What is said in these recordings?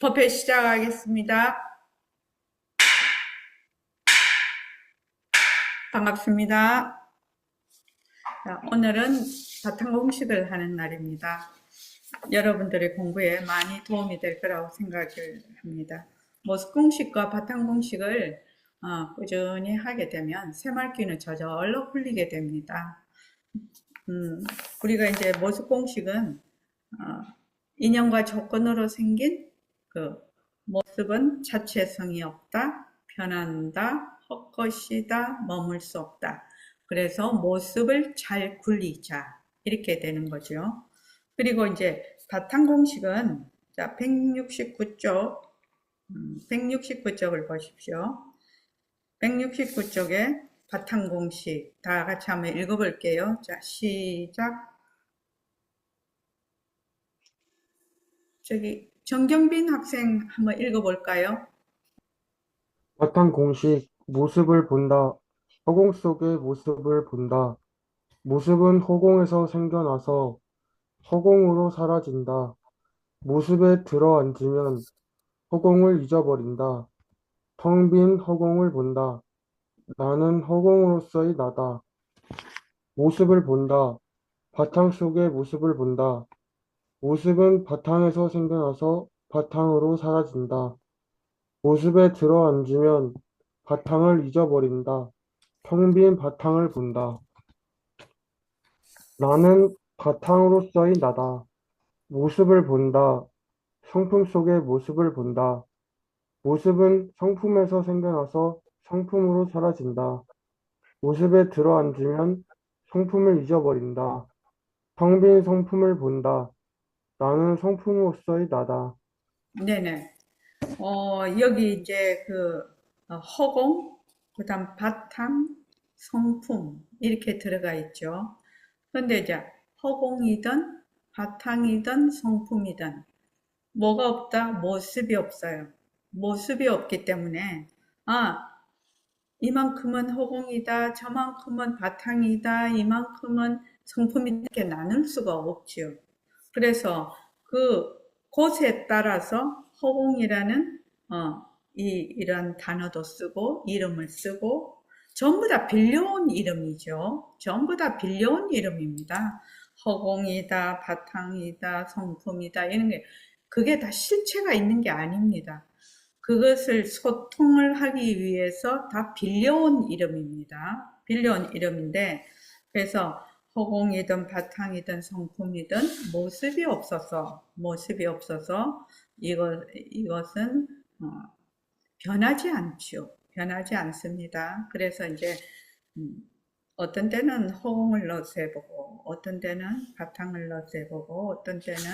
법회 시작하겠습니다. 반갑습니다. 자, 오늘은 바탕공식을 하는 날입니다. 여러분들의 공부에 많이 도움이 될 거라고 생각을 합니다. 모습공식과 바탕공식을 꾸준히 하게 되면 새말귀는 저절로 풀리게 됩니다. 우리가 이제 모습공식은 인연과 조건으로 생긴 그 모습은 자체성이 없다, 변한다, 헛것이다, 머물 수 없다. 그래서 모습을 잘 굴리자 이렇게 되는 거죠. 그리고 이제 바탕공식은 자 169쪽 169쪽을 보십시오. 169쪽에 바탕공식 다 같이 한번 읽어볼게요. 자 시작. 저기 정경빈 학생 한번 읽어볼까요? 바탕 공식, 모습을 본다. 허공 속의 모습을 본다. 모습은 허공에서 생겨나서 허공으로 사라진다. 모습에 들어앉으면 허공을 잊어버린다. 텅 빈 허공을 본다. 나는 허공으로서의 나다. 모습을 본다. 바탕 속의 모습을 본다. 모습은 바탕에서 생겨나서 바탕으로 사라진다. 모습에 들어앉으면 바탕을 잊어버린다. 텅 빈 바탕을 본다. 나는 바탕으로서의 나다. 모습을 본다. 성품 속의 모습을 본다. 모습은 성품에서 생겨나서 성품으로 사라진다. 모습에 들어앉으면 성품을 잊어버린다. 텅 빈 성품을 본다. 나는 성품으로서의 나다. 네네. 여기 이제 허공, 그 다음 바탕, 성품, 이렇게 들어가 있죠. 근데 이제 허공이든 바탕이든 성품이든 뭐가 없다? 모습이 없어요. 모습이 없기 때문에, 이만큼은 허공이다, 저만큼은 바탕이다, 이만큼은 성품이다, 이렇게 나눌 수가 없죠. 그래서 그 곳에 따라서 허공이라는 이런 단어도 쓰고 이름을 쓰고 전부 다 빌려온 이름이죠. 전부 다 빌려온 이름입니다. 허공이다, 바탕이다, 성품이다 이런 게 그게 다 실체가 있는 게 아닙니다. 그것을 소통을 하기 위해서 다 빌려온 이름입니다. 빌려온 이름인데 그래서 허공이든 바탕이든 성품이든 모습이 없어서 이것은 변하지 않죠. 변하지 않습니다. 그래서 이제 음, 어떤 때는 허공을 넣어서 해보고 어떤 때는 바탕을 넣어서 해보고 어떤 때는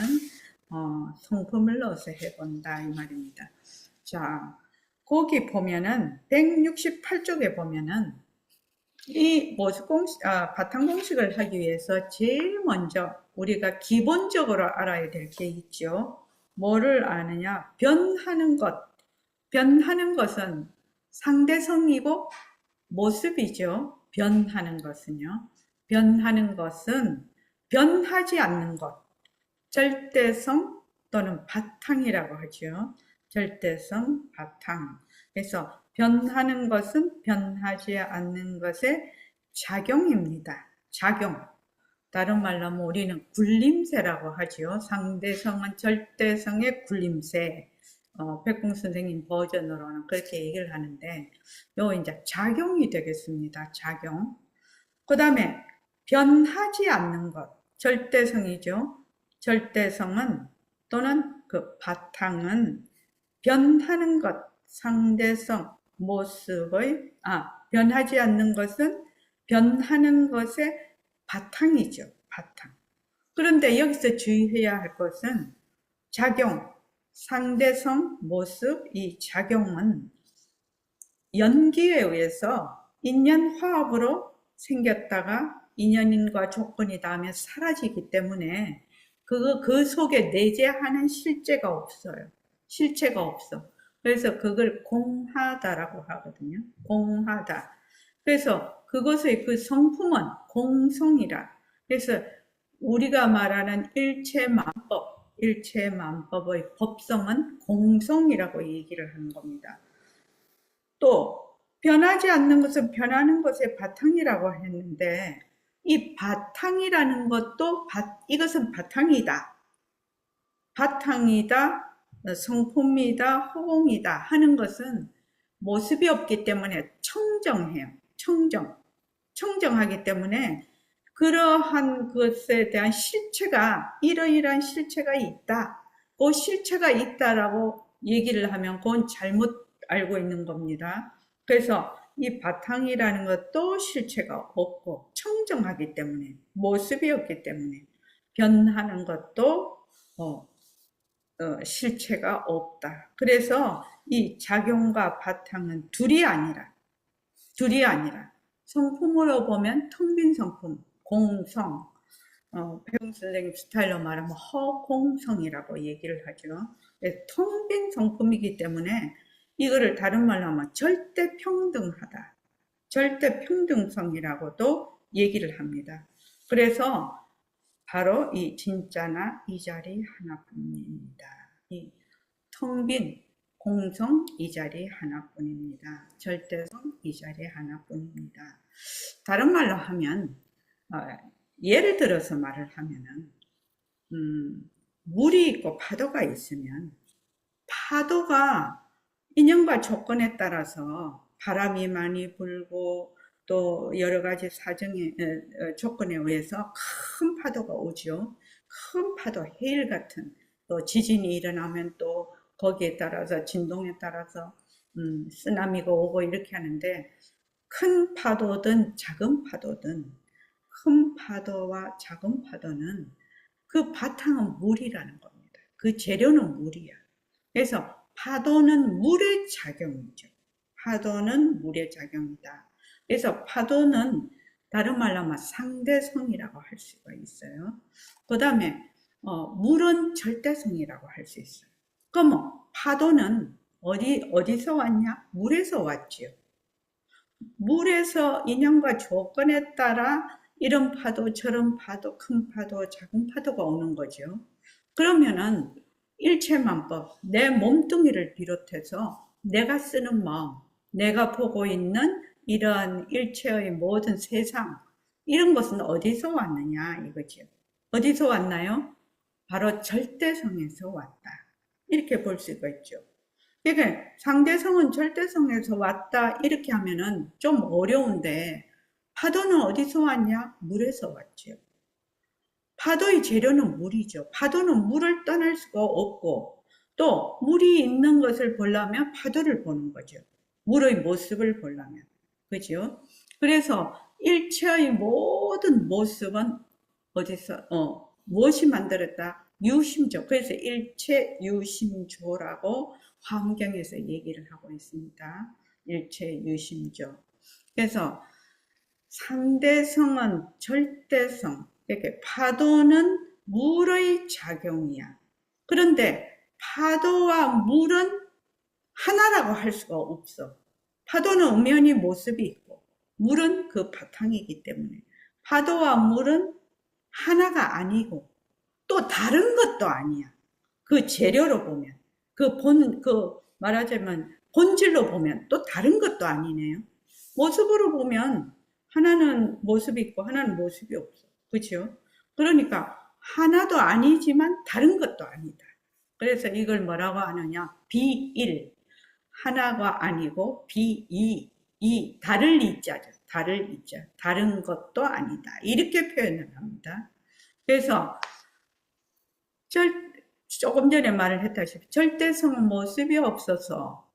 성품을 넣어서 해본다 이 말입니다. 자, 거기 보면은 168쪽에 보면은 이 바탕공식을 하기 위해서 제일 먼저 우리가 기본적으로 알아야 될 게 있죠. 뭐를 아느냐? 변하는 것. 변하는 것은 상대성이고 모습이죠. 변하는 것은요. 변하는 것은 변하지 않는 것. 절대성 또는 바탕이라고 하죠. 절대성, 바탕. 그래서 변하는 것은 변하지 않는 것의 작용입니다. 작용. 다른 말로 하면 우리는 굴림세라고 하죠. 상대성은 절대성의 굴림세. 백궁 선생님 버전으로는 그렇게 얘기를 하는데, 요 이제 작용이 되겠습니다. 작용. 그 다음에 변하지 않는 것. 절대성이죠. 절대성은 또는 그 바탕은 변하는 것, 상대성, 모습의, 변하지 않는 것은 변하는 것의 바탕이죠. 바탕. 그런데 여기서 주의해야 할 것은 작용, 상대성, 모습, 이 작용은 연기에 의해서 인연화합으로 생겼다가 인연인과 조건이 닿으면 사라지기 때문에 그 속에 내재하는 실제가 없어요. 실체가 없어. 그래서 그걸 공하다라고 하거든요. 공하다. 그래서 그것의 그 성품은 공성이라. 그래서 우리가 말하는 일체만법, 일체만법의 법성은 공성이라고 얘기를 하는 겁니다. 또 변하지 않는 것은 변하는 것의 바탕이라고 했는데 이 바탕이라는 것도 이것은 바탕이다. 바탕이다, 성품이다, 허공이다 하는 것은 모습이 없기 때문에 청정해요. 청정하기 때문에 그러한 것에 대한 실체가 이러이러한 실체가 있다. 그 실체가 있다라고 얘기를 하면 그건 잘못 알고 있는 겁니다. 그래서 이 바탕이라는 것도 실체가 없고 청정하기 때문에 모습이 없기 때문에 변하는 것도 실체가 없다. 그래서 이 작용과 바탕은 둘이 아니라 성품으로 보면 텅 빈 성품, 공성, 배용 선생님 스타일로 말하면 허공성이라고 얘기를 하죠. 텅 빈 성품이기 때문에 이거를 다른 말로 하면 절대 평등하다. 절대 평등성이라고도 얘기를 합니다. 그래서 바로 이 진짜나 이 자리 하나뿐입니다. 이 텅 빈 공성 이 자리 하나뿐입니다. 절대성 이 자리 하나뿐입니다. 다른 말로 하면 예를 들어서 말을 하면은 물이 있고 파도가 있으면 파도가 인연과 조건에 따라서 바람이 많이 불고 또 여러 가지 사정의 조건에 의해서 큰 파도가 오죠. 큰 파도, 해일 같은 또 지진이 일어나면 또 거기에 따라서 진동에 따라서 쓰나미가 오고 이렇게 하는데 큰 파도든 작은 파도든 큰 파도와 작은 파도는 그 바탕은 물이라는 겁니다. 그 재료는 물이야. 그래서 파도는 물의 작용이죠. 파도는 물의 작용이다. 그래서 파도는 다른 말로 하면 상대성이라고 할 수가 있어요. 그 다음에 물은 절대성이라고 할 수 있어요. 그럼 파도는 어디서 왔냐? 물에서 왔지요. 물에서 인연과 조건에 따라 이런 파도, 저런 파도, 큰 파도, 작은 파도가 오는 거죠. 그러면은 일체만법, 내 몸뚱이를 비롯해서 내가 쓰는 마음, 내가 보고 있는 이러한 일체의 모든 세상, 이런 것은 어디서 왔느냐 이거죠. 어디서 왔나요? 바로 절대성에서 왔다. 이렇게 볼 수가 있죠. 그러니까 상대성은 절대성에서 왔다 이렇게 하면은 좀 어려운데 파도는 어디서 왔냐? 물에서 왔죠. 파도의 재료는 물이죠. 파도는 물을 떠날 수가 없고 또 물이 있는 것을 보려면 파도를 보는 거죠. 물의 모습을 보려면. 그죠? 그래서 일체의 모든 모습은 어디서 무엇이 만들었다? 유심조. 그래서 일체 유심조라고 화엄경에서 얘기를 하고 있습니다. 일체 유심조. 그래서 상대성은 절대성. 이렇게 파도는 물의 작용이야. 그런데 파도와 물은 하나라고 할 수가 없어. 파도는 엄연히 모습이 있고 물은 그 바탕이기 때문에 파도와 물은 하나가 아니고 또 다른 것도 아니야. 그 재료로 보면 말하자면 본질로 보면 또 다른 것도 아니네요. 모습으로 보면 하나는 모습이 있고 하나는 모습이 없어. 그렇죠? 그러니까 하나도 아니지만 다른 것도 아니다. 그래서 이걸 뭐라고 하느냐? 비일. 하나가 아니고 비이. 다를 이자죠. 다를 이자. 다른 것도 아니다. 이렇게 표현을 합니다. 그래서 조금 전에 말을 했다시피 절대성은 모습이 없어서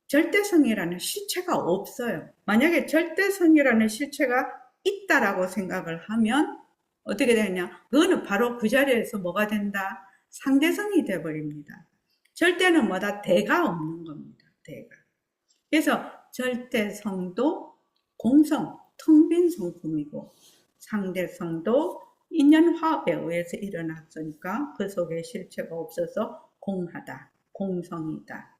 절대성이라는 실체가 없어요. 만약에 절대성이라는 실체가 있다라고 생각을 하면 어떻게 되느냐? 그거는 바로 그 자리에서 뭐가 된다? 상대성이 되어버립니다. 절대는 뭐다? 대가 없는 겁니다. 대가. 그래서 절대성도 공성, 텅 빈 성품이고 상대성도 인연화합에 의해서 일어났으니까 그 속에 실체가 없어서 공하다, 공성이다.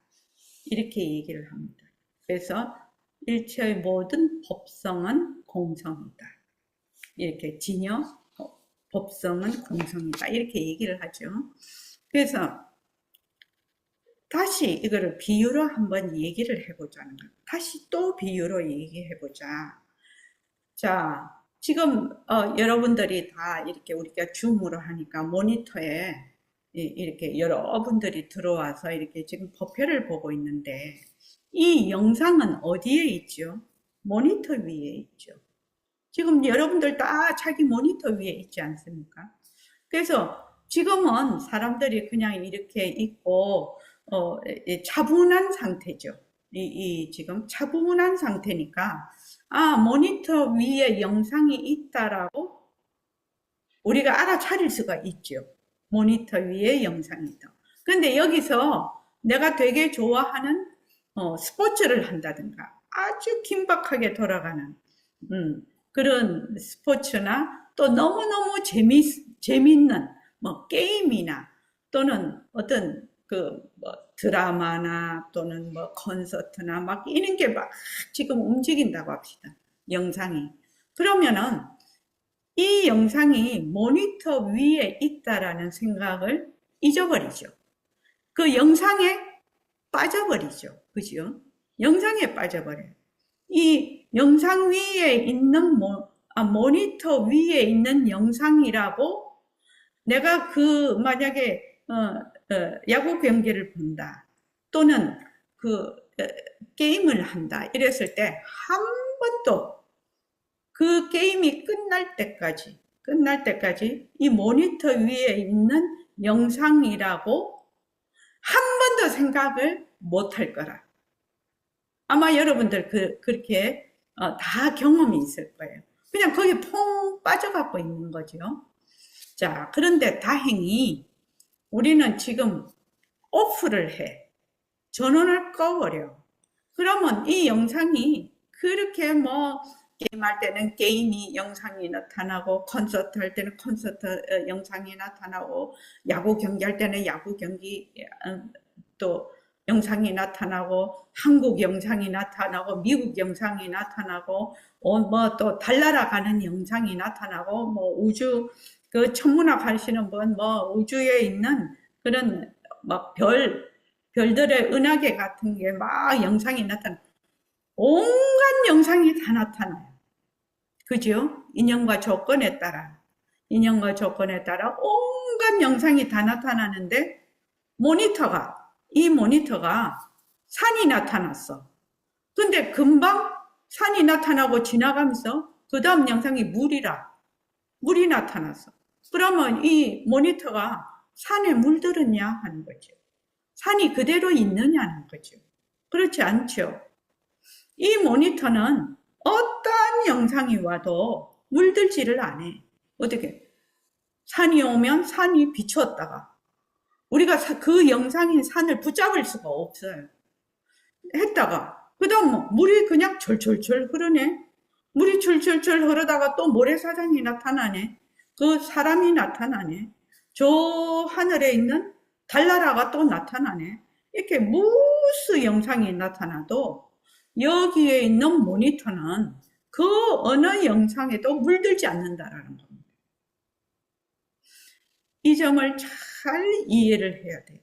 이렇게 얘기를 합니다. 그래서 일체의 모든 법성은 공성이다. 이렇게 진여 법성은 공성이다. 이렇게 얘기를 하죠. 그래서 다시 이거를 비유로 한번 얘기를 해보자는 거예요. 다시 또 비유로 얘기해보자. 자, 지금 여러분들이 다 이렇게 우리가 줌으로 하니까 모니터에 이렇게 여러분들이 들어와서 이렇게 지금 법회를 보고 있는데 이 영상은 어디에 있죠? 모니터 위에 있죠. 지금 여러분들 다 자기 모니터 위에 있지 않습니까? 그래서 지금은 사람들이 그냥 이렇게 있고 차분한 상태죠. 지금 차분한 상태니까 모니터 위에 영상이 있다라고 우리가 알아차릴 수가 있죠. 모니터 위에 영상이 있다. 근데 여기서 내가 되게 좋아하는 스포츠를 한다든가 아주 긴박하게 돌아가는 그런 스포츠나 또 너무너무 재밌는 뭐 게임이나 또는 어떤 드라마나 또는 뭐 콘서트나 막 이런 게 막 지금 움직인다고 합시다. 영상이. 그러면은 이 영상이 모니터 위에 있다라는 생각을 잊어버리죠. 그 영상에 빠져버리죠. 그죠? 영상에 빠져버려요. 이 영상 위에 있는 모니터 위에 있는 영상이라고 내가 만약에 야구 경기를 본다 또는 게임을 한다 이랬을 때 한 번도 그 게임이 끝날 때까지 이 모니터 위에 있는 영상이라고 한 번도 생각을 못 할 거라. 아마 여러분들 그렇게 다 경험이 있을 거예요. 그냥 거기 퐁 빠져갖고 있는 거죠. 자, 그런데 다행히 우리는 지금 오프를 해. 전원을 꺼버려. 그러면 이 영상이 그렇게 게임할 때는 게임이 영상이 나타나고 콘서트 할 때는 콘서트 영상이 나타나고 야구 경기할 때는 야구 경기 또 영상이 나타나고 한국 영상이 나타나고 미국 영상이 나타나고 또 달나라 가는 영상이 나타나고 우주 천문학 하시는 분 우주에 있는 그런 별들의 은하계 같은 게 막 영상이 나타나 온갖 영상이 다 나타나요. 그죠? 인연과 조건에 따라 온갖 영상이 다 나타나는데 이 모니터가 산이 나타났어. 근데 금방 산이 나타나고 지나가면서 그 다음 영상이 물이 나타났어. 그러면 이 모니터가 산에 물들었냐 하는 거죠. 산이 그대로 있느냐는 거죠. 그렇지 않죠. 이 모니터는 어떠한 영상이 와도 물들지를 안 해. 어떻게? 산이 오면 산이 비추었다가 우리가 그 영상인 산을 붙잡을 수가 없어요. 했다가 그 다음 물이 그냥 철철철 흐르네. 물이 철철철 흐르다가 또 모래사장이 나타나네. 그 사람이 나타나네. 저 하늘에 있는 달나라가 또 나타나네. 이렇게 무수 영상이 나타나도 여기에 있는 모니터는 그 어느 영상에도 물들지 않는다라는 겁니다. 이 점을 잘 이해를 해야 돼요.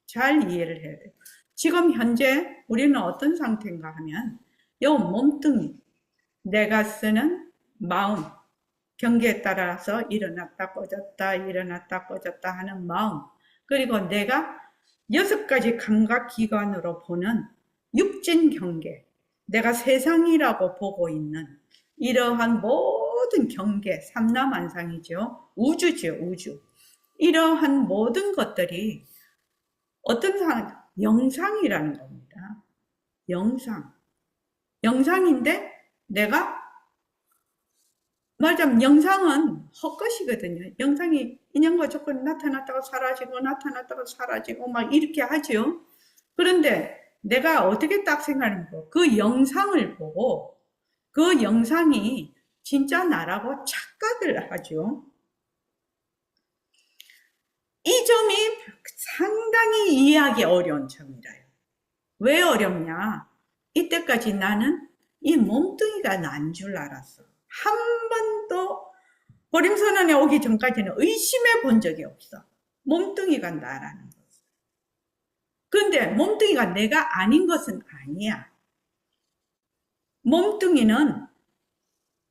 잘 이해를 해야 돼요. 지금 현재 우리는 어떤 상태인가 하면 이 몸뚱이, 내가 쓰는 마음, 경계에 따라서 일어났다 꺼졌다 하는 마음, 그리고 내가 6가지 감각기관으로 보는 육진 경계, 내가 세상이라고 보고 있는 이러한 모든 경계, 삼라만상이죠. 우주죠, 우주. 이러한 모든 것들이 어떤 영상이라는 겁니다. 영상인데 내가 말하자면 영상은 헛것이거든요. 영상이 인연과 조건이 나타났다가 사라지고 막 이렇게 하죠. 그런데 내가 어떻게 딱 생각하는 거, 그 영상을 보고 그 영상이 진짜 나라고 착각을 하죠. 이 점이 상당히 이해하기 어려운 점이라요. 왜 어렵냐? 이때까지 나는 이 몸뚱이가 난 줄 알았어. 한 번도 보림선언에 오기 전까지는 의심해 본 적이 없어. 몸뚱이가 나라는 것. 그런데 몸뚱이가 내가 아닌 것은 아니야. 몸뚱이는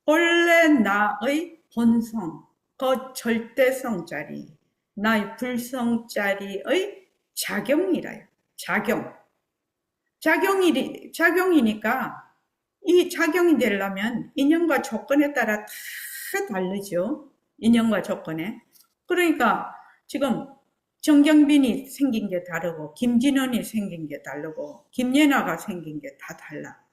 본래 나의 본성, 그 절대성짜리, 나의 불성짜리의 작용이라요. 작용이니까 이 작용이 되려면 인연과 조건에 따라 다 다르죠. 인연과 조건에. 그러니까 지금 정경빈이 생긴 게 다르고 김진원이 생긴 게 다르고 김예나가 생긴 게 다 달라.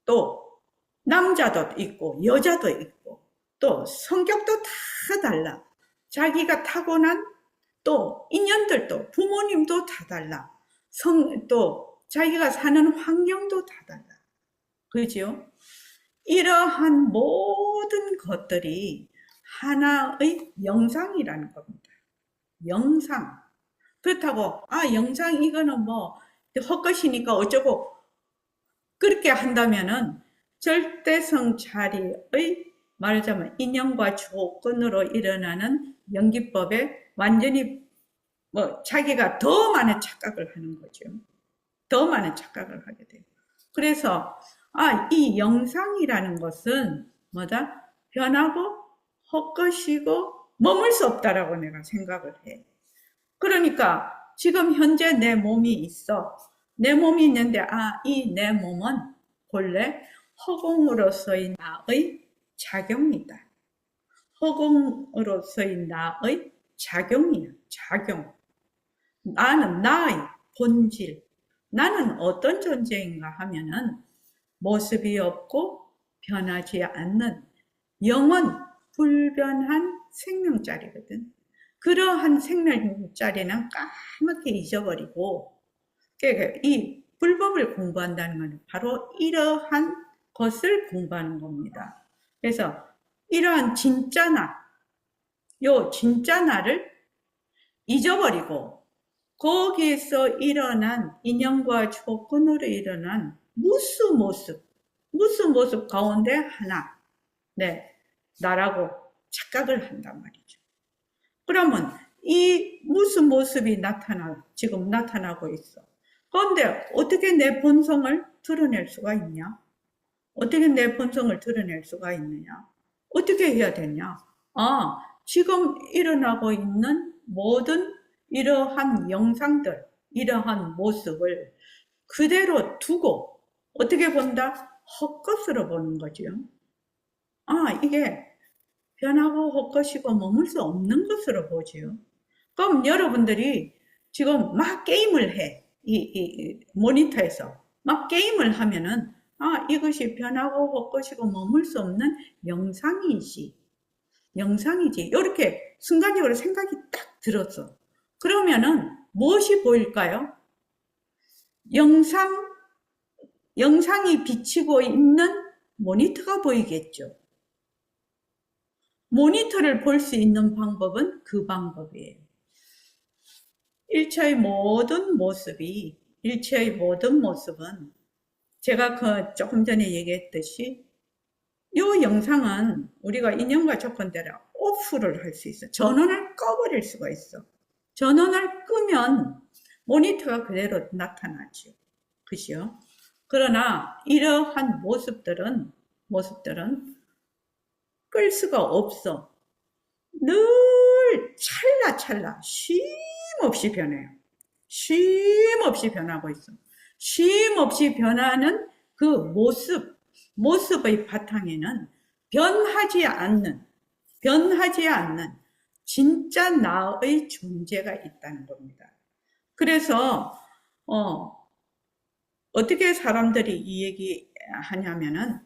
또 남자도 있고 여자도 있고 또 성격도 다 달라. 자기가 타고난 또 인연들도 부모님도 다 달라. 또 자기가 사는 환경도 다 달라. 그죠? 이러한 모든 것들이 하나의 영상이라는 겁니다. 영상. 그렇다고 영상 이거는 뭐 헛것이니까 어쩌고 그렇게 한다면은 절대성 자리의 말하자면 인연과 조건으로 일어나는 연기법에 완전히 뭐 자기가 더 많은 착각을 하는 거죠. 더 많은 착각을 하게 돼요. 그래서 이 영상이라는 것은 뭐다? 변하고 헛것이고 머물 수 없다라고 내가 생각을 해. 그러니까 지금 현재 내 몸이 있어. 내 몸이 있는데 이 내 몸은 본래 허공으로서의 나의 작용이다. 허공으로서의 나의 작용이야. 작용. 나는 나의 본질. 나는 어떤 존재인가 하면은 모습이 없고 변하지 않는 영원 불변한 생명자리거든. 그러한 생명자리는 까맣게 잊어버리고 이 불법을 공부한다는 것은 바로 이러한 것을 공부하는 겁니다. 그래서 이러한 진짜 나를 잊어버리고 거기에서 일어난 인연과 조건으로 일어난 무수 모습 가운데 하나, 나라고 착각을 한단 말이죠. 그러면 이 무슨 모습이 지금 나타나고 있어. 그런데 어떻게 내 본성을 드러낼 수가 있냐? 어떻게 내 본성을 드러낼 수가 있느냐? 어떻게 해야 되냐? 지금 일어나고 있는 모든 이러한 영상들, 이러한 모습을 그대로 두고 어떻게 본다? 헛것으로 보는 거죠. 이게 변하고 헛것이고 머물 수 없는 것으로 보지요. 그럼 여러분들이 지금 막 게임을 해. 이 모니터에서 막 게임을 하면은 이것이 변하고 헛것이고 머물 수 없는 영상이지. 이렇게 순간적으로 생각이 딱 들었어. 그러면은 무엇이 보일까요? 영상이 비치고 있는 모니터가 보이겠죠. 모니터를 볼 수 있는 방법은 그 방법이에요. 일체의 모든 모습은 제가 조금 전에 얘기했듯이 이 영상은 우리가 인연과 조건대로 오프를 할 수 있어. 전원을 꺼버릴 수가 있어. 전원을 끄면 모니터가 그대로 나타나죠. 그죠? 그러나 이러한 모습들은 끌 수가 없어. 늘 찰나찰나 쉼없이 변해요. 쉼없이 변하고 있어. 쉼없이 변하는 그 모습의 바탕에는 변하지 않는 진짜 나의 존재가 있다는 겁니다. 그래서 어떻게 사람들이 이 얘기 하냐면은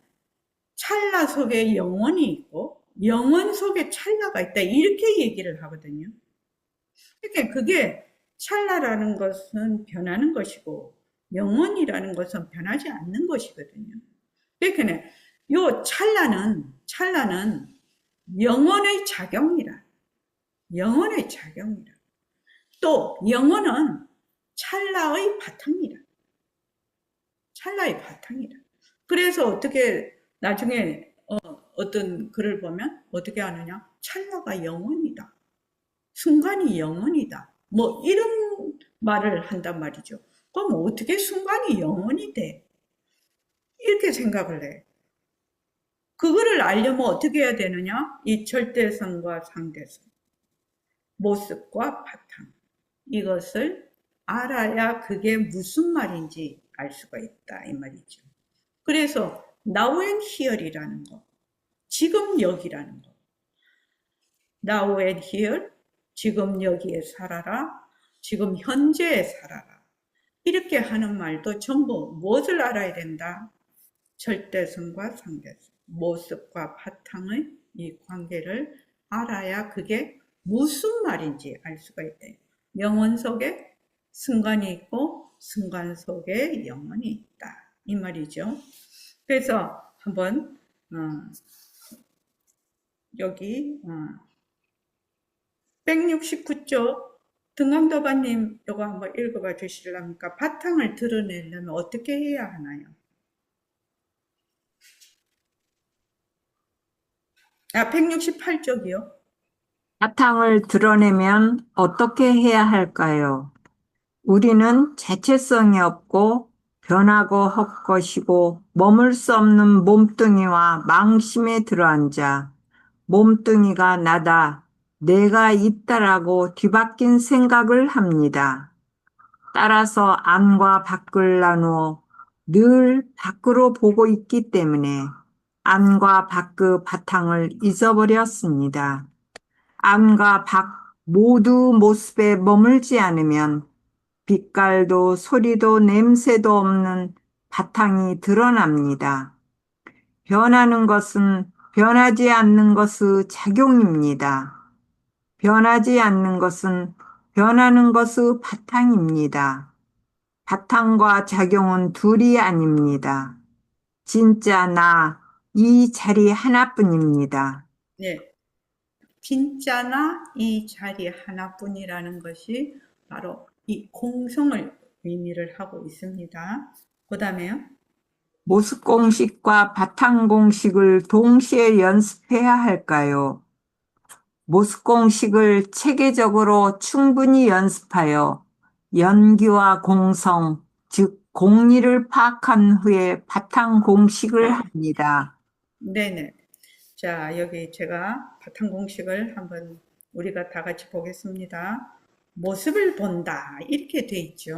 찰나 속에 영혼이 있고 영혼 속에 찰나가 있다 이렇게 얘기를 하거든요. 그러니까 그게 찰나라는 것은 변하는 것이고 영혼이라는 것은 변하지 않는 것이거든요. 그러니까 요 찰나는 영혼의 작용이라. 또 영혼은 찰나의 바탕이라. 그래서 어떻게 나중에 어떤 글을 보면 어떻게 하느냐? 찰나가 영원이다. 순간이 영원이다. 뭐 이런 말을 한단 말이죠. 그럼 어떻게 순간이 영원이 돼? 이렇게 생각을 해. 그거를 알려면 어떻게 해야 되느냐? 이 절대성과 상대성, 모습과 바탕. 이것을 알아야 그게 무슨 말인지 알 수가 있다. 이 말이죠. 그래서 now and here이라는 거, 지금 여기라는 거. now and here, 지금 여기에 살아라. 지금 현재에 살아라. 이렇게 하는 말도 전부 무엇을 알아야 된다? 절대성과 상대성, 모습과 바탕의 이 관계를 알아야 그게 무슨 말인지 알 수가 있다. 영원 속에 순간이 있고 순간 속에 영원이 있다. 이 말이죠. 그래서 한번 여기 169쪽 등강도반님 이거 한번 읽어봐 주실랍니까? 바탕을 드러내려면 어떻게 해야 하나요? 168쪽이요. 바탕을 드러내면 어떻게 해야 할까요? 우리는 자체성이 없고 변하고 헛것이고 머물 수 없는 몸뚱이와 망심에 들어앉아 몸뚱이가 나다, 내가 있다라고 뒤바뀐 생각을 합니다. 따라서 안과 밖을 나누어 늘 밖으로 보고 있기 때문에 안과 밖의 바탕을 잊어버렸습니다. 안과 밖 모두 모습에 머물지 않으면 빛깔도 소리도 냄새도 없는 바탕이 드러납니다. 변하는 것은 변하지 않는 것의 작용입니다. 변하지 않는 것은 변하는 것의 바탕입니다. 바탕과 작용은 둘이 아닙니다. 진짜 나, 이 자리 하나뿐입니다. 네. 진짜나 이 자리 하나뿐이라는 것이 바로 이 공성을 의미를 하고 있습니다. 그 다음에요. 모습 공식과 바탕 공식을 동시에 연습해야 할까요? 모습 공식을 체계적으로 충분히 연습하여 연기와 공성, 즉 공리를 파악한 후에 바탕 공식을 합니다. 네네. 자, 여기 제가 바탕 공식을 한번 우리가 다 같이 보겠습니다. 모습을 본다. 이렇게 돼 있죠.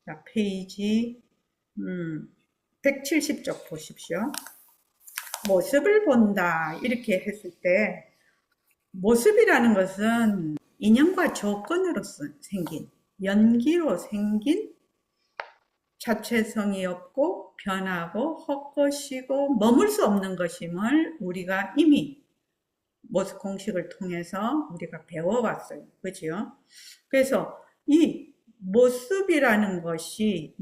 자, 페이지 170쪽 보십시오. 모습을 본다. 이렇게 했을 때 모습이라는 것은 인연과 조건으로 생긴, 연기로 생긴 자체성이 없고 변하고 헛것이고 머물 수 없는 것임을 우리가 이미 모습 공식을 통해서 우리가 배워왔어요. 그죠? 그래서 이 모습이라는 것이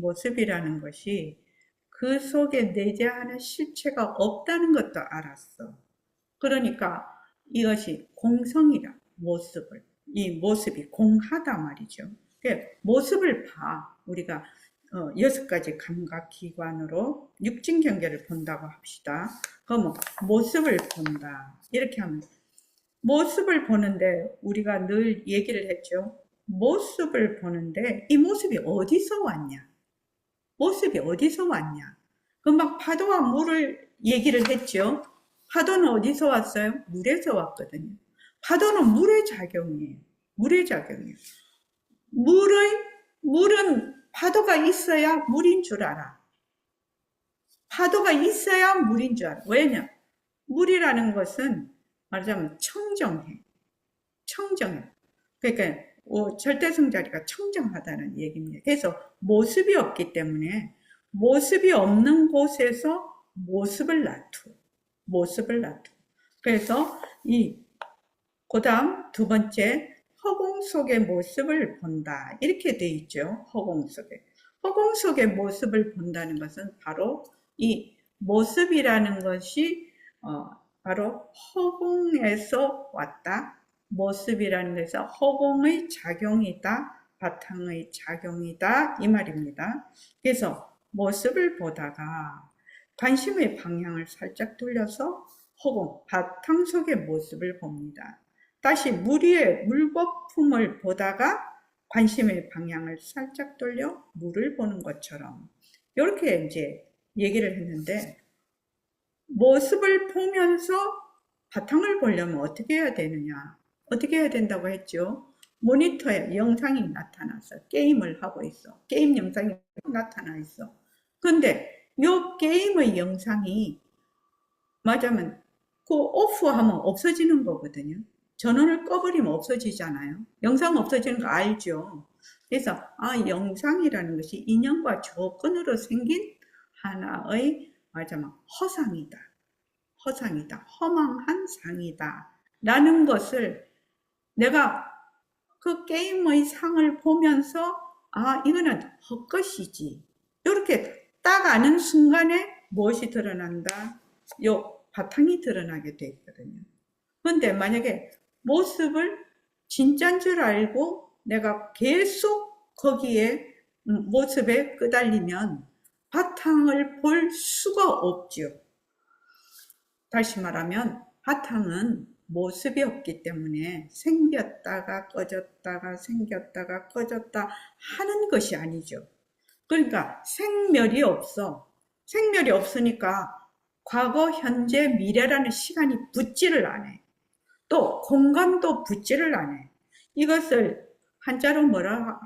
그 속에 내재하는 실체가 없다는 것도 알았어. 그러니까 이것이 공성이다. 모습을. 이 모습이 공하다 말이죠. 모습을 봐. 우리가 6가지 감각기관으로 육진경계를 본다고 합시다. 그러면 모습을 본다. 이렇게 하면 모습을 보는데 우리가 늘 얘기를 했죠. 모습을 보는데 이 모습이 어디서 왔냐? 모습이 어디서 왔냐? 금방 파도와 물을 얘기를 했죠. 파도는 어디서 왔어요? 물에서 왔거든요. 파도는 물의 작용이에요. 물의 작용이에요. 물은 파도가 있어야 물인 줄 알아. 파도가 있어야 물인 줄 알아. 왜냐? 물이라는 것은 말하자면 청정해. 그러니까 절대성 자리가 청정하다는 얘기입니다. 그래서 모습이 없기 때문에 모습이 없는 곳에서 모습을 놔둬. 그래서 그 다음 두 번째 허공 속의 모습을 본다. 이렇게 돼 있죠. 허공 속의 모습을 본다는 것은 바로 이 모습이라는 것이 바로 허공에서 왔다. 모습이라는 것은 허공의 작용이다. 바탕의 작용이다. 이 말입니다. 그래서 모습을 보다가 관심의 방향을 살짝 돌려서 혹은 바탕 속의 모습을 봅니다. 다시 물 위에 물거품을 보다가 관심의 방향을 살짝 돌려 물을 보는 것처럼 이렇게 이제 얘기를 했는데, 모습을 보면서 바탕을 보려면 어떻게 해야 되느냐? 어떻게 해야 된다고 했죠? 모니터에 영상이 나타나서 게임을 하고 있어. 게임 영상이 나타나 있어. 근데 이 게임의 영상이 맞으면 그 오프하면 없어지는 거거든요. 전원을 꺼버리면 없어지잖아요. 영상 없어지는 거 알죠? 그래서 영상이라는 것이 인연과 조건으로 생긴 하나의 말하자면 허상이다. 허상이다. 허망한 상이다. 라는 것을 내가 그 게임의 상을 보면서 이거는 헛것이지. 이렇게 딱 아는 순간에 무엇이 드러난다? 요 바탕이 드러나게 돼 있거든요. 그런데 만약에 모습을 진짜인 줄 알고 내가 계속 거기에 모습에 끄달리면 바탕을 볼 수가 없죠. 다시 말하면 바탕은 모습이 없기 때문에 생겼다가 꺼졌다가 생겼다가 꺼졌다 하는 것이 아니죠. 그러니까 생멸이 없어. 생멸이 없으니까 과거, 현재, 미래라는 시간이 붙지를 않아. 또 공간도 붙지를 않아. 이것을 한자로 뭐라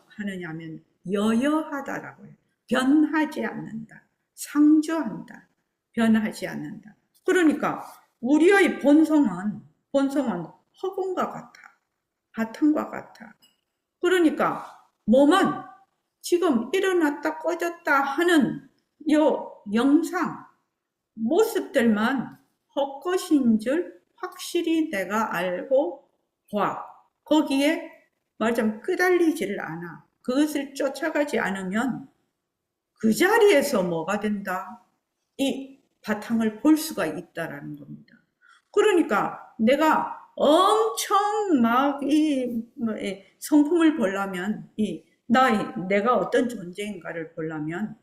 하느냐 하면 여여하다라고 해요. 변하지 않는다. 상주한다. 변하지 않는다. 그러니까 우리의 본성은 허공과 같아. 바탕과 같아. 그러니까 몸은 지금 일어났다 꺼졌다 하는 요 영상, 모습들만 헛것인 줄 확실히 내가 알고 봐. 거기에 말하자면 끄달리지를 않아. 그것을 쫓아가지 않으면 그 자리에서 뭐가 된다? 이 바탕을 볼 수가 있다라는 겁니다. 그러니까 내가 엄청 막 성품을 보려면 내가 어떤 존재인가를 보려면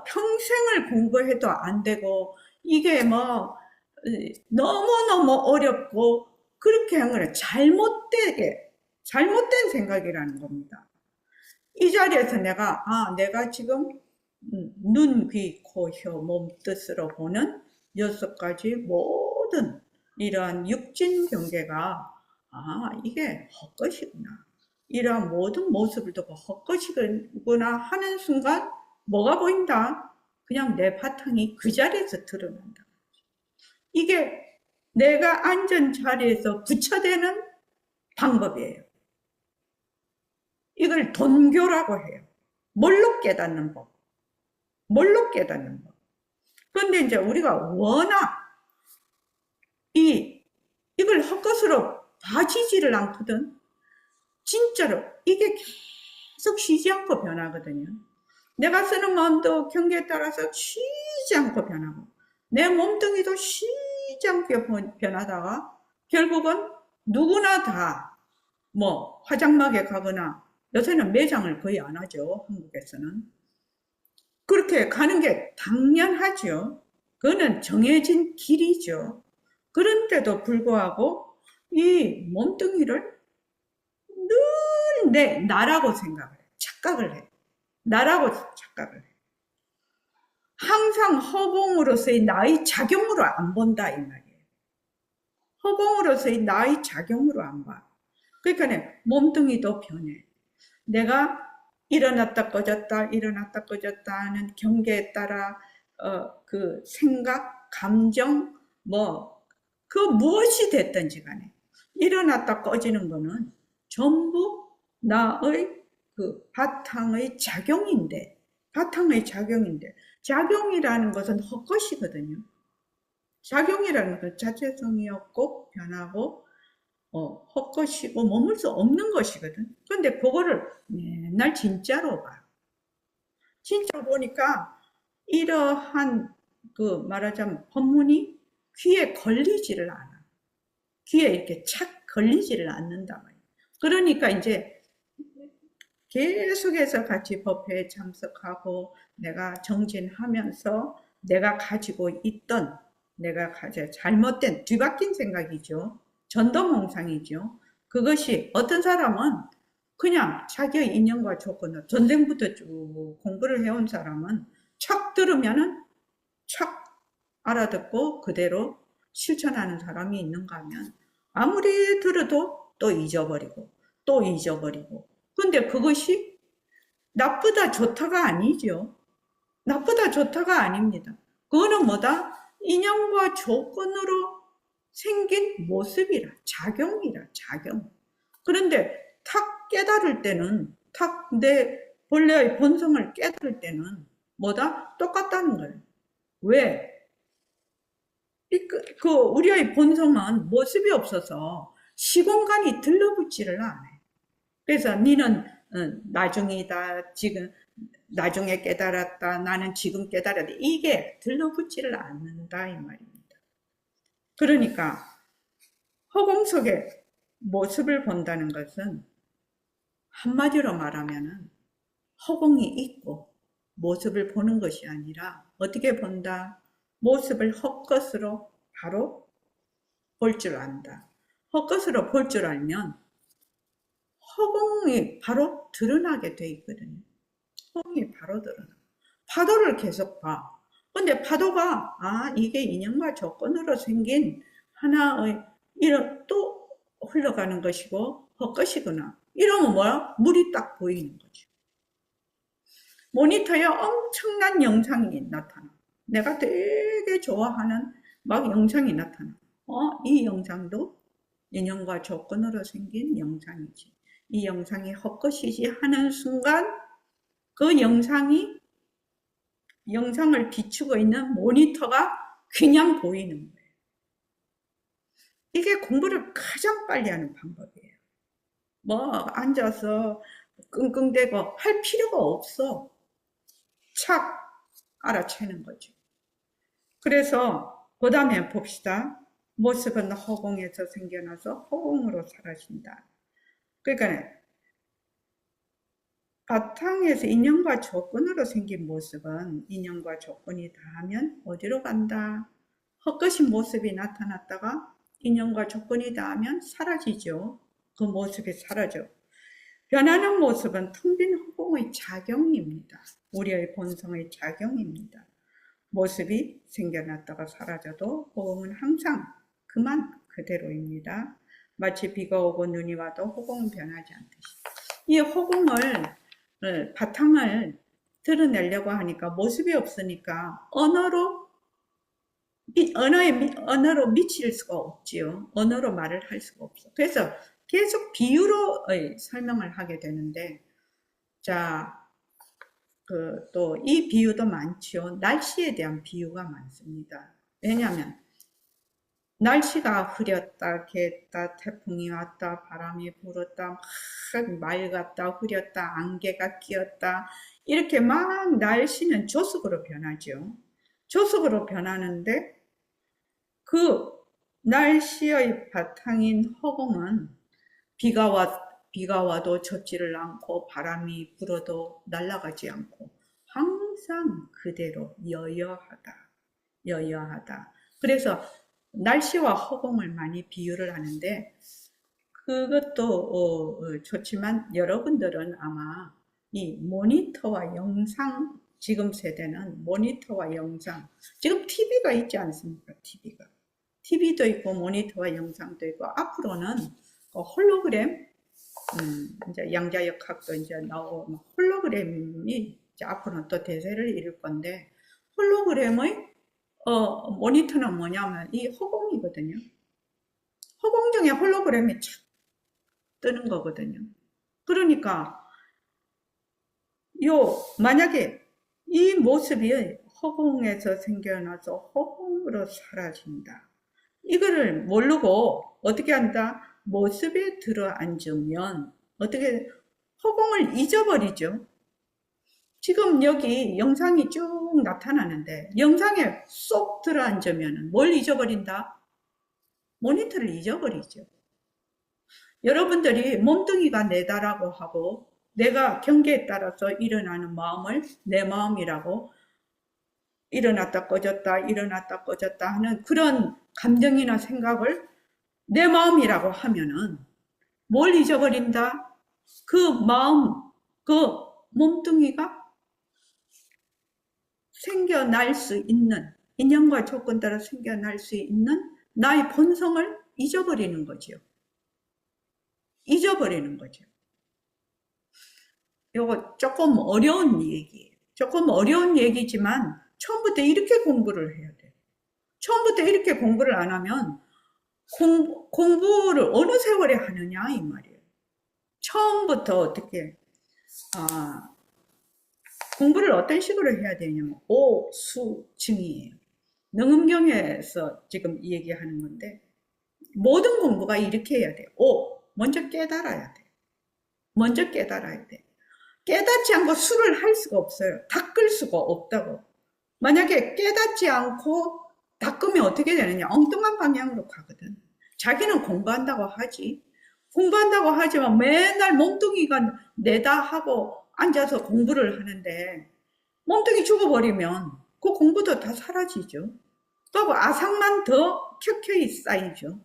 평생을 공부해도 안 되고 이게 너무너무 어렵고 그렇게 한 거는 잘못된 생각이라는 겁니다. 이 자리에서 내가 지금 눈, 귀, 코, 혀, 몸 뜻으로 보는 6가지 모든 이러한 육진 경계가 이게 헛것이구나. 이러한 모든 모습을 두고 헛것이구나 하는 순간 뭐가 보인다? 그냥 내 바탕이 그 자리에서 드러난다. 이게 내가 앉은 자리에서 부처되는 방법이에요. 이걸 돈교라고 해요. 뭘로 깨닫는 법. 뭘로 깨닫는 법. 그런데 이제 우리가 워낙 이걸 헛것으로 봐지지를 않거든. 진짜로 이게 계속 쉬지 않고 변하거든요. 내가 쓰는 마음도 경계에 따라서 쉬지 않고 변하고 내 몸뚱이도 쉬지 않고 변하다가 결국은 누구나 다 화장막에 가거나 요새는 매장을 거의 안 하죠. 한국에서는. 그렇게 가는 게 당연하죠. 그거는 정해진 길이죠. 그런데도 불구하고 이 몸뚱이를 늘 나라고 생각을 해. 착각을 해. 나라고 착각을 해. 항상 허공으로서의 나의 작용으로 안 본다 이 말이에요. 허공으로서의 나의 작용으로 안 봐. 그러니까 몸뚱이도 변해. 내가 일어났다 꺼졌다 하는 경계에 따라 그 생각, 감정 그 무엇이 됐든지 간에 일어났다 꺼지는 거는 전부 나의 그 바탕의 작용인데 작용이라는 것은 헛것이거든요. 작용이라는 것은 자체성이 없고 변하고 헛것이고 머물 수 없는 것이거든. 그런데 그거를 맨날 진짜로 봐. 진짜로 보니까 이러한 말하자면 법문이 귀에 걸리지를 않아. 귀에 이렇게 착 걸리지를 않는다 말이야. 그러니까 이제 계속해서 같이 법회에 참석하고 내가 정진하면서 내가 가지고 있던 내가 가져 잘못된 뒤바뀐 생각이죠. 전도몽상이죠. 그것이 어떤 사람은 그냥 자기의 인연과 조건을 전쟁부터 쭉 공부를 해온 사람은 척 들으면은 척 알아듣고 그대로 실천하는 사람이 있는가 하면 아무리 들어도 또 잊어버리고 또 잊어버리고. 근데 그것이 나쁘다 좋다가 아니죠. 나쁘다 좋다가 아닙니다. 그거는 뭐다? 인연과 조건으로 생긴 모습이라, 작용이라, 작용. 그런데 탁 깨달을 때는, 탁 내 본래의 본성을 깨달을 때는 뭐다? 똑같다는 거예요. 왜? 우리의 본성은 모습이 없어서 시공간이 들러붙지를 않아요. 그래서 니는 나중이다, 지금, 나중에 깨달았다, 나는 지금 깨달았다. 이게 들러붙지를 않는다, 이 말입니다. 그러니까, 허공 속의 모습을 본다는 것은 한마디로 말하면은 허공이 있고 모습을 보는 것이 아니라 어떻게 본다? 모습을 헛것으로 바로 볼 줄 안다. 헛것으로 볼 줄 알면 허공이 바로 드러나게 돼 있거든요. 허공이 바로 드러나. 파도를 계속 봐. 근데 파도가 이게 인연과 조건으로 생긴 하나의 이런 또 흘러가는 것이고 헛것이구나. 이러면 뭐야? 물이 딱 보이는 거죠. 모니터에 엄청난 영상이 나타나. 내가 되게 좋아하는 막 영상이 나타나. 이 영상도 인연과 조건으로 생긴 영상이지. 이 영상이 헛것이지 하는 순간 그 영상을 비추고 있는 모니터가 그냥 보이는 거예요. 이게 공부를 가장 빨리 하는 방법이에요. 뭐 앉아서 끙끙대고 할 필요가 없어. 착 알아채는 거죠. 그래서 그 다음에 봅시다. 모습은 허공에서 생겨나서 허공으로 사라진다. 그러니까 바탕에서 인연과 조건으로 생긴 모습은 인연과 조건이 닿으면 어디로 간다? 헛것인 모습이 나타났다가 인연과 조건이 닿으면 사라지죠. 그 모습이 사라져. 변하는 모습은 텅 빈 허공의 작용입니다. 우리의 본성의 작용입니다. 모습이 생겨났다가 사라져도 허공은 항상 그만 그대로입니다. 마치 비가 오고 눈이 와도 허공은 변하지 않듯이. 이 허공을 바탕을 드러내려고 하니까 모습이 없으니까 언어로 미칠 수가 없지요. 언어로 말을 할 수가 없어. 그래서 계속 비유로 설명을 하게 되는데, 자, 또 이 비유도 많지요. 날씨에 대한 비유가 많습니다. 왜냐하면 날씨가 흐렸다, 갰다, 태풍이 왔다, 바람이 불었다, 막 맑았다, 흐렸다, 안개가 끼었다. 이렇게 막 날씨는 조석으로 변하죠. 조석으로 변하는데 그 날씨의 바탕인 허공은 비가 와도 젖지를 않고 바람이 불어도 날아가지 않고 항상 그대로 여여하다. 그래서 날씨와 허공을 많이 비유를 하는데 그것도 좋지만 여러분들은 아마 이 모니터와 영상, 지금 세대는 모니터와 영상, 지금 TV가 있지 않습니까? TV도 있고 모니터와 영상도 있고 앞으로는 홀로그램, 이제 양자역학도 이제 나오고 홀로그램이 이제 앞으로는 또 대세를 이룰 건데 홀로그램의 모니터는 뭐냐면 이 허공이거든요. 허공 중에 홀로그램이 착 뜨는 거거든요. 그러니까 만약에 이 모습이 허공에서 생겨나서 허공으로 사라진다. 이거를 모르고 어떻게 한다? 모습에 들어앉으면 어떻게 허공을 잊어버리죠. 지금 여기 영상이 쭉 나타나는데 영상에 쏙 들어앉으면 뭘 잊어버린다? 모니터를 잊어버리죠. 여러분들이 몸뚱이가 내다라고 하고 내가 경계에 따라서 일어나는 마음을 내 마음이라고 일어났다 꺼졌다 일어났다 꺼졌다 하는 그런 감정이나 생각을 내 마음이라고 하면은 뭘 잊어버린다? 그 마음, 그 몸뚱이가 생겨날 수 있는, 인연과 조건 따라 생겨날 수 있는 나의 본성을 잊어버리는 거지요. 잊어버리는 거죠. 이거 조금 어려운 얘기예요. 조금 어려운 얘기지만 처음부터 이렇게 공부를 해야 돼요. 처음부터 이렇게 공부를 안 하면 공부를 어느 세월에 하느냐 이 말이에요. 처음부터 어떻게 공부를 어떤 식으로 해야 되냐면 오수증이에요. 능음경에서 지금 얘기하는 건데 모든 공부가 이렇게 해야 돼요. 먼저 깨달아야 돼. 먼저 깨달아야 돼. 깨닫지 않고 수를 할 수가 없어요. 닦을 수가 없다고. 만약에 깨닫지 않고 닦으면 어떻게 되느냐? 엉뚱한 방향으로 가거든. 자기는 공부한다고 하지. 공부한다고 하지만 맨날 몸뚱이가 내다 하고 앉아서 공부를 하는데 몸뚱이 죽어버리면 그 공부도 다 사라지죠. 또 아상만 더 켜켜이 쌓이죠.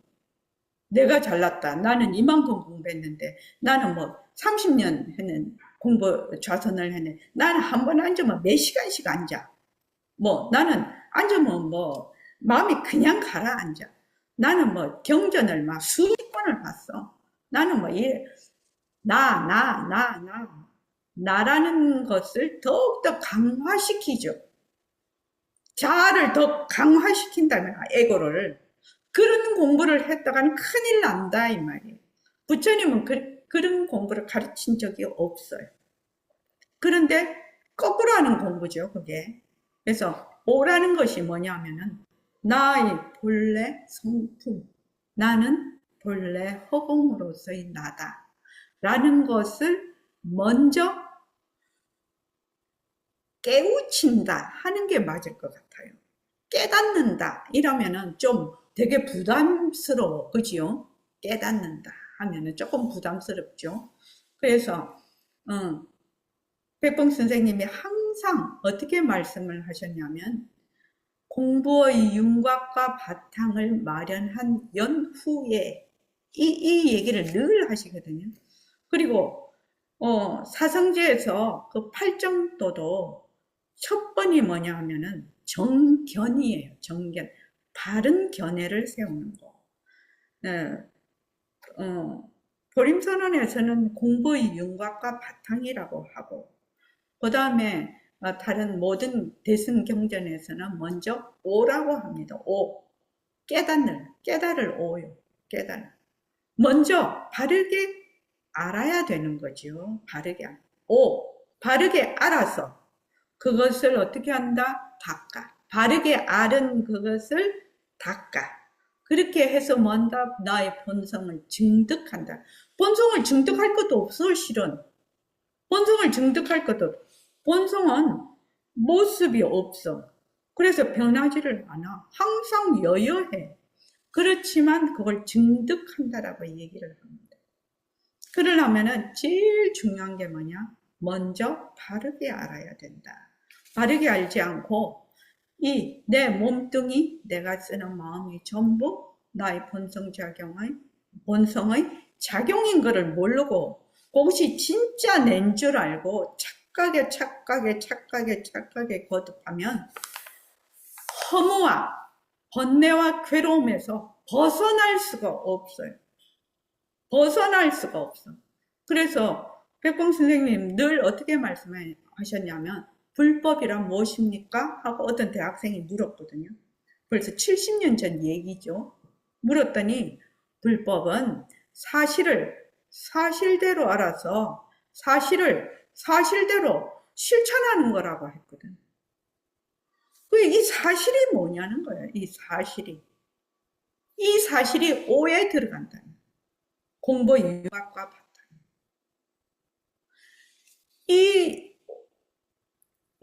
내가 잘났다. 나는 이만큼 공부했는데 나는 뭐 30년 했는 공부 좌선을 했네. 나는 한 번 앉으면 몇 시간씩 앉아. 뭐 나는 앉으면 뭐 마음이 그냥 가라앉아. 나는 뭐 경전을 막 수십 번을 봤어. 나는 뭐 이래. 나라는 것을 더욱더 강화시키죠. 자아를 더 강화시킨다면 에고를. 그런 공부를 했다가는 큰일 난다 이 말이에요. 부처님은 그런 공부를 가르친 적이 없어요. 그런데 거꾸로 하는 공부죠 그게. 그래서 오라는 것이 뭐냐면은 나의 본래 성품, 나는 본래 허공으로서의 나다 라는 것을 먼저 깨우친다 하는 게 맞을 것 같아요. 깨닫는다 이러면은 좀 되게 부담스러워, 그지요? 깨닫는다 하면은 조금 부담스럽죠. 그래서 백봉 선생님이 항상 어떻게 말씀을 하셨냐면 공부의 윤곽과 바탕을 마련한 연후에 이 얘기를 늘 하시거든요. 그리고 사성제에서 그 팔정도도 첫 번이 뭐냐 하면은 정견이에요. 정견. 바른 견해를 세우는 거. 보림선언에서는 공부의 윤곽과 바탕이라고 하고, 그 다음에 다른 모든 대승경전에서는 먼저 오라고 합니다. 오. 깨달을 오요. 깨달을. 먼저 바르게 알아야 되는 거죠. 바르게 알아서 그것을 어떻게 한다? 닦아. 바르게 알은 그것을 닦아. 그렇게 해서 뭔가 나의 본성을 증득한다. 본성을 증득할 것도 없어, 실은. 본성을 증득할 것도 없어. 본성은 모습이 없어. 그래서 변하지를 않아. 항상 여여해. 그렇지만 그걸 증득한다라고 얘기를 합니다. 그러려면은 제일 중요한 게 뭐냐? 먼저 바르게 알아야 된다. 바르게 알지 않고 이 내 몸뚱이, 내가 쓰는 마음이 전부 나의 본성의 작용인 것을 모르고 그것이 진짜 낸 줄 알고 착각에 거듭하면 허무와 번뇌와 괴로움에서 벗어날 수가 없어요. 벗어날 수가 없어. 그래서 백봉 선생님 늘 어떻게 말씀하셨냐면 불법이란 무엇입니까? 하고 어떤 대학생이 물었거든요. 벌써 70년 전 얘기죠. 물었더니 불법은 사실대로 알아서 사실대로 실천하는 거라고 했거든. 이 사실이 뭐냐는 거예요. 이 사실이 오에 들어간다는 거예요. 공부 윤곽과 바탕.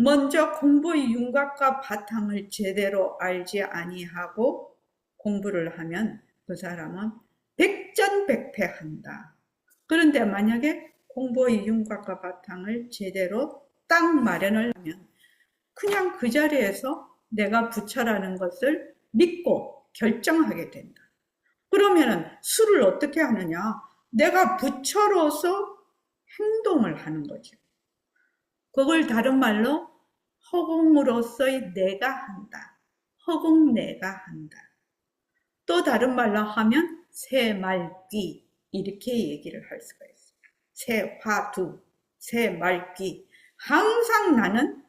먼저 공부의 윤곽과 바탕을 제대로 알지 아니하고 공부를 하면 그 사람은 백전백패한다. 그런데 만약에 공부의 윤곽과 바탕을 제대로 딱 마련을 하면 그냥 그 자리에서 내가 부처라는 것을 믿고 결정하게 된다. 그러면은 수를 어떻게 하느냐? 내가 부처로서 행동을 하는 거죠. 그걸 다른 말로 허공으로서의 내가 한다. 허공 내가 한다. 또 다른 말로 하면 새말귀 이렇게 얘기를 할 수가 있어요. 새화두, 새말귀. 항상 나는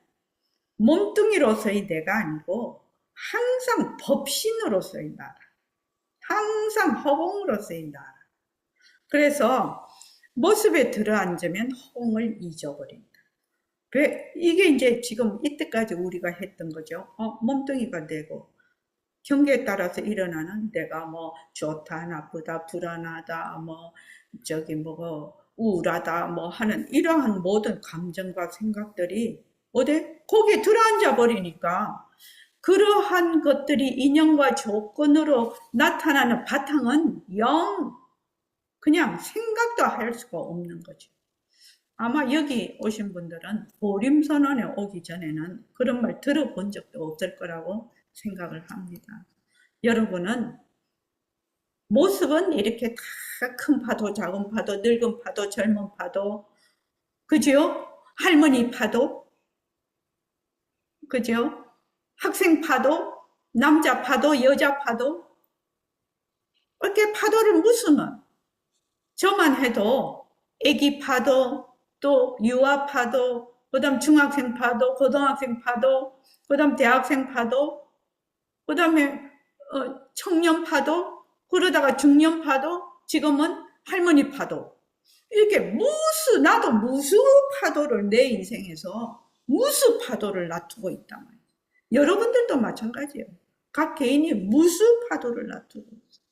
몸뚱이로서의 내가 아니고 항상 법신으로서의 나라. 항상 허공으로서의 나라. 그래서 모습에 들어앉으면 허공을 잊어버린다. 이게 이제 지금 이때까지 우리가 했던 거죠. 몸뚱이가 되고 경계에 따라서 일어나는 내가 뭐 좋다, 나쁘다, 불안하다, 뭐 저기 뭐고 우울하다 뭐 하는 이러한 모든 감정과 생각들이 어디 거기에 들어앉아 버리니까 그러한 것들이 인연과 조건으로 나타나는 바탕은 영 그냥 생각도 할 수가 없는 거죠. 아마 여기 오신 분들은 보림선언에 오기 전에는 그런 말 들어본 적도 없을 거라고 생각을 합니다. 여러분은 모습은 이렇게 다 큰 파도, 작은 파도, 늙은 파도, 젊은 파도, 그죠? 할머니 파도, 그죠? 학생 파도, 남자 파도, 여자 파도, 이렇게 파도를 무수는 저만 해도 애기 파도, 또 유아 파도, 그 다음 중학생 파도, 고등학생 파도, 그 다음 대학생 파도, 그 다음에 청년 파도, 그러다가 중년 파도, 지금은 할머니 파도. 이렇게 나도 무수 파도를 내 인생에서 무수 파도를 놔두고 있단 말이에요. 여러분들도 마찬가지예요. 각 개인이 무수 파도를 놔두고 있어요.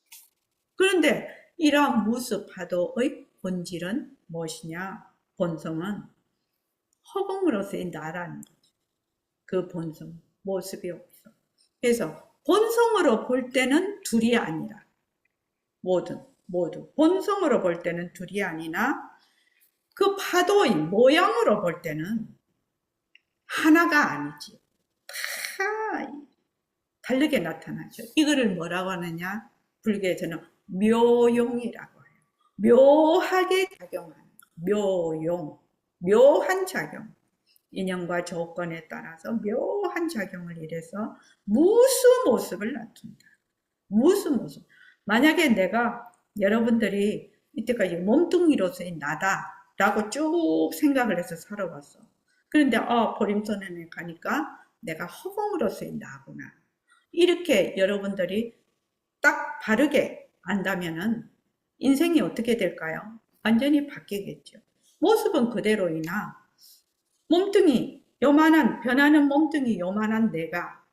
그런데 이러한 무수 파도의 본질은 무엇이냐? 본성은 허공으로서의 나라는 거죠. 그 본성, 모습이 없어. 그래서 본성으로 볼 때는 둘이 아니라 모두 본성으로 볼 때는 둘이 아니나 그 파도의 모양으로 볼 때는 하나가 아니지. 다 다르게 나타나죠. 이거를 뭐라고 하느냐? 불교에서는 묘용이라고 해요. 묘하게 작용하는 거. 묘한 작용. 인연과 조건에 따라서 묘한 작용을 일해서 무수 모습을 나타낸다. 무수 모습. 만약에 내가 여러분들이 이때까지 몸뚱이로서의 나다라고 쭉 생각을 해서 살아왔어. 그런데 보림선언에 가니까 내가 허공으로서의 나구나. 이렇게 여러분들이 딱 바르게 안다면은 인생이 어떻게 될까요? 완전히 바뀌겠죠. 모습은 그대로이나 몸뚱이 요만한 변하는 몸뚱이 요만한 내가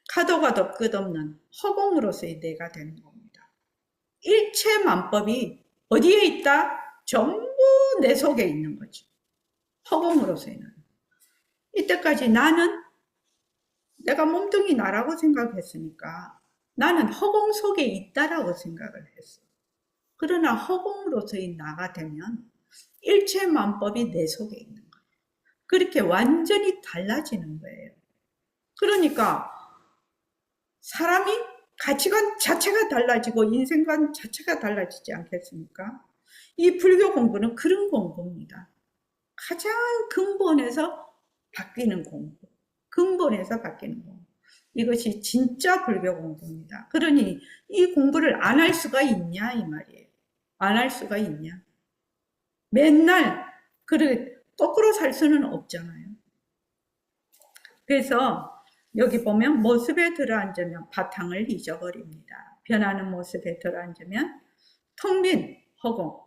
가도 끝없는 허공으로서의 내가 되는 겁니다. 일체만법이 어디에 있다? 전부 내 속에 있는 거죠. 허공으로서의 나. 이때까지 나는 내가 몸뚱이 나라고 생각했으니까 나는 허공 속에 있다라고 생각을 했어. 그러나 허공으로서의 나가 되면 일체만법이 내 속에 있는 거예요. 그렇게 완전히 달라지는 거예요. 그러니까 사람이 가치관 자체가 달라지고 인생관 자체가 달라지지 않겠습니까? 이 불교 공부는 그런 공부입니다. 가장 근본에서 바뀌는 공부. 근본에서 바뀌는 공부. 이것이 진짜 불교 공부입니다. 그러니 이 공부를 안 할 수가 있냐 이 말이에요. 안 할 수가 있냐. 맨날 거꾸로 살 수는 없잖아요. 그래서 여기 보면 모습에 들어앉으면 바탕을 잊어버립니다. 변하는 모습에 들어앉으면 텅 빈 허공.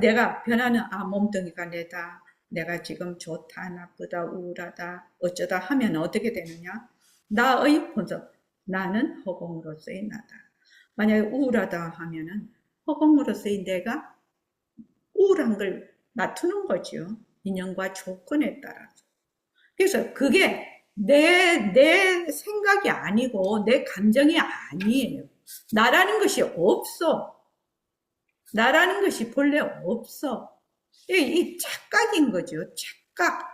내가 변하는 몸뚱이가 내다. 내가 지금 좋다, 나쁘다, 우울하다, 어쩌다 하면 어떻게 되느냐? 나의 본성. 나는 허공으로서의 나다. 만약에 우울하다 하면은 허공으로서의 내가 우울한 걸 놔두는 거죠. 인연과 조건에 따라서. 그래서 그게 내 생각이 아니고 내 감정이 아니에요. 나라는 것이 없어. 나라는 것이 본래 없어. 이 착각인 거죠. 착각.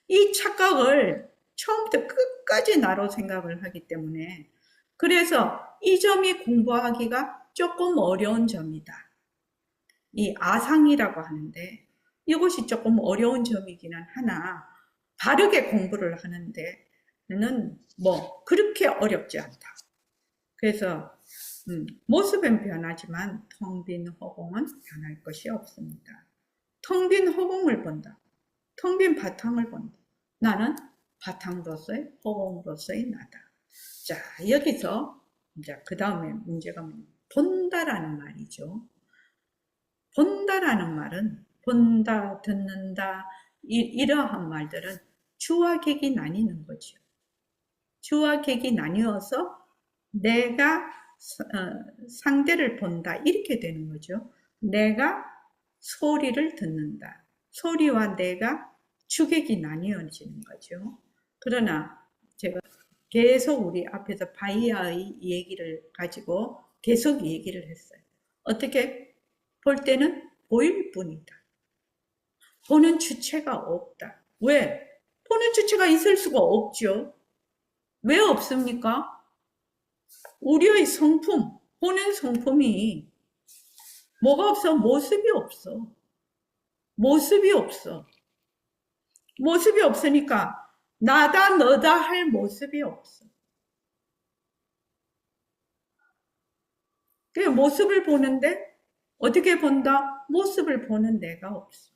이 착각을 처음부터 끝까지 나로 생각을 하기 때문에 그래서 이 점이 공부하기가 조금 어려운 점이다. 이 아상이라고 하는데 이것이 조금 어려운 점이기는 하나 바르게 공부를 하는데는 뭐 그렇게 어렵지 않다. 그래서 모습은 변하지만 텅 빈 허공은 변할 것이 없습니다. 텅 빈 허공을 본다. 텅 빈 바탕을 본다. 나는 바탕으로서의 허공으로서의 나다. 자, 여기서 이제 그 다음에 문제가 본다라는 말이죠. 본다라는 말은 본다, 듣는다 이러한 말들은 주와 객이 나뉘는 거죠. 주와 객이 나뉘어서 내가 상대를 본다 이렇게 되는 거죠. 내가 소리를 듣는다. 소리와 내가 주객이 나뉘어지는 거죠. 그러나 제가 계속 우리 앞에서 바이아의 얘기를 가지고 계속 얘기를 했어요. 어떻게 볼 때는 보일 뿐이다. 보는 주체가 없다. 왜? 보는 주체가 있을 수가 없죠. 왜 없습니까? 우리의 성품, 보는 성품이 뭐가 없어? 모습이 없어. 모습이 없어. 모습이 없으니까 나다 너다 할 모습이 없어. 그 모습을 보는데 어떻게 본다? 모습을 보는 내가 없어.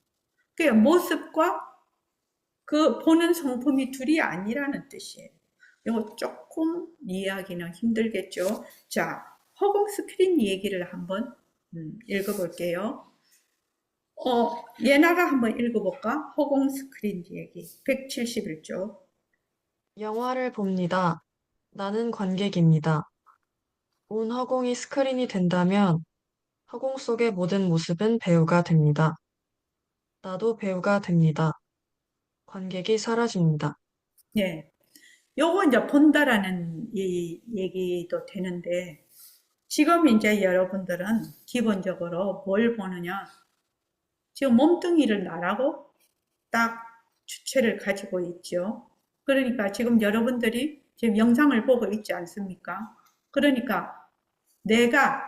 그 모습과 그 보는 성품이 둘이 아니라는 뜻이에요. 이거 조금 이해하기는 힘들겠죠. 자, 허공 스크린 얘기를 한번 읽어볼게요. 예나가 한번 읽어볼까? 허공 스크린 얘기 171쪽. 영화를 봅니다. 나는 관객입니다. 온 허공이 스크린이 된다면 허공 속의 모든 모습은 배우가 됩니다. 나도 배우가 됩니다. 관객이 사라집니다. 예. 요거 이제 본다라는 이 얘기도 되는데, 지금 이제 여러분들은 기본적으로 뭘 보느냐? 지금 몸뚱이를 나라고 딱 주체를 가지고 있죠. 그러니까 지금 여러분들이 지금 영상을 보고 있지 않습니까? 그러니까 내가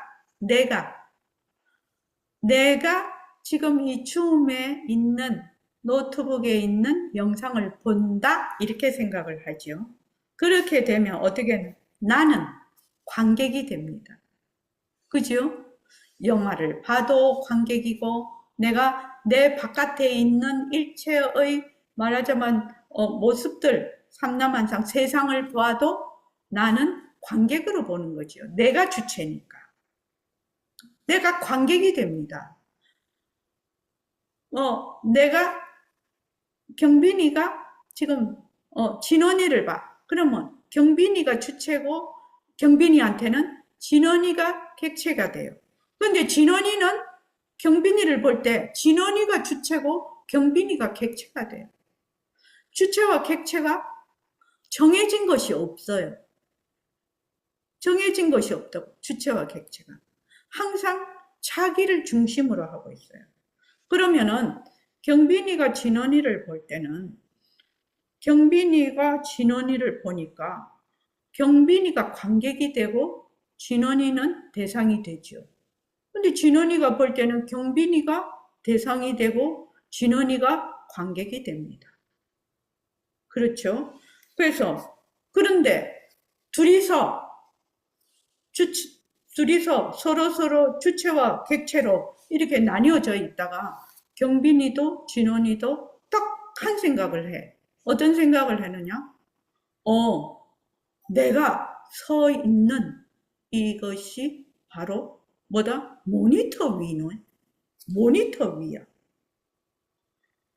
지금 이 줌에 있는 노트북에 있는 영상을 본다 이렇게 생각을 하죠. 그렇게 되면 어떻게 나는 관객이 됩니다. 그죠? 영화를 봐도 관객이고 내가 내 바깥에 있는 일체의 말하자면 모습들 삼라만상 세상을 봐도 나는 관객으로 보는 거죠. 내가 주체니까. 내가 관객이 됩니다. 내가 경빈이가 지금 진원이를 봐. 그러면 경빈이가 주체고 경빈이한테는 진원이가 객체가 돼요. 그런데 진원이는 경빈이를 볼 때 진원이가 주체고 경빈이가 객체가 돼요. 주체와 객체가 정해진 것이 없어요. 정해진 것이 없다고, 주체와 객체가. 항상 자기를 중심으로 하고 있어요. 그러면은 경빈이가 진원이를 볼 때는 경빈이가 진원이를 보니까 경빈이가 관객이 되고 진원이는 대상이 되죠. 근데 진원이가 볼 때는 경빈이가 대상이 되고 진원이가 관객이 됩니다. 그렇죠? 그래서 그런데 둘이서 서로 주체와 객체로 이렇게 나뉘어져 있다가 경빈이도 진원이도 딱 한 생각을 해. 어떤 생각을 하느냐? 내가 서 있는 이것이 바로 뭐다? 모니터 위야.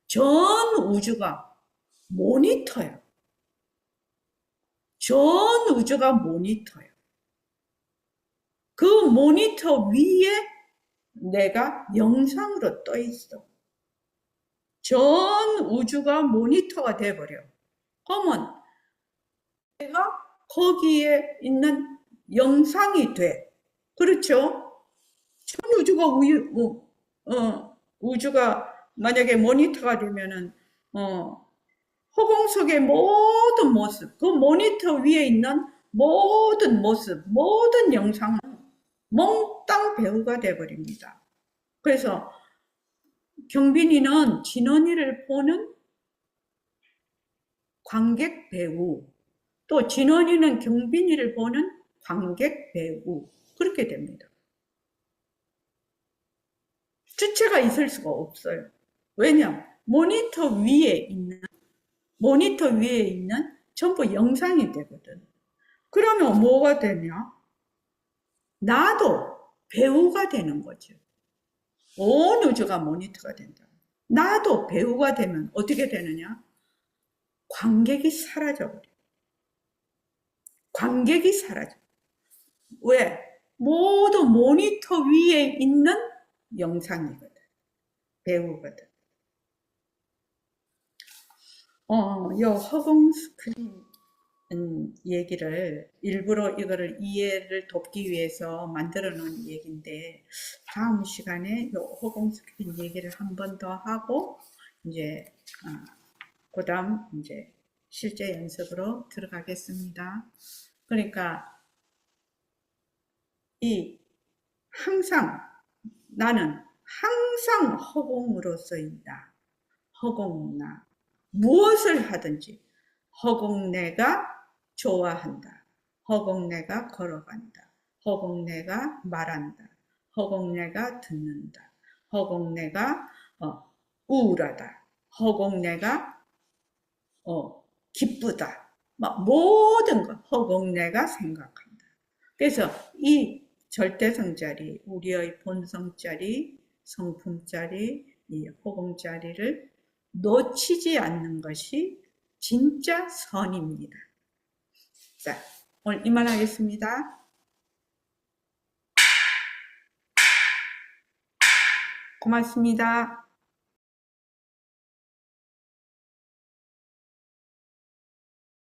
전 우주가 모니터야. 전 우주가 모니터야. 그 모니터 위에 내가 영상으로 떠 있어. 전 우주가 모니터가 돼버려. 그러면 내가 거기에 있는 영상이 돼. 그렇죠? 전 우주가 우주가 만약에 모니터가 되면은 허공 속의 모든 모습, 그 모니터 위에 있는 모든 모습, 모든 영상은 몽땅 배우가 돼버립니다. 그래서 경빈이는 진원이를 보는 관객 배우, 또 진원이는 경빈이를 보는 관객 배우, 그렇게 됩니다. 주체가 있을 수가 없어요. 왜냐? 모니터 위에 있는 전부 영상이 되거든. 그러면 뭐가 되냐? 나도 배우가 되는 거죠. 온 우주가 모니터가 된다. 나도 배우가 되면 어떻게 되느냐? 관객이 사라져버려. 관객이 사라져. 왜? 모두 모니터 위에 있는 영상이거든. 배우거든. 요 허공 스크린 얘기를 일부러 이거를 이해를 돕기 위해서 만들어 놓은 얘기인데, 다음 시간에 요 허공 스크린 얘기를 한 번 더 하고 이제 그 다음 이제 실제 연습으로 들어가겠습니다. 그러니까 나는 항상 허공으로 쓰인다. 허공나 무엇을 하든지 허공내가 좋아한다. 허공내가 걸어간다. 허공내가 말한다. 허공내가 듣는다. 허공내가 우울하다. 허공내가 기쁘다. 막 모든 것 허공내가 생각한다. 그래서 이 절대성자리, 우리의 본성자리, 성품자리, 이 허공자리를 놓치지 않는 것이 진짜 선입니다. 자, 오늘 이만 하겠습니다. 고맙습니다.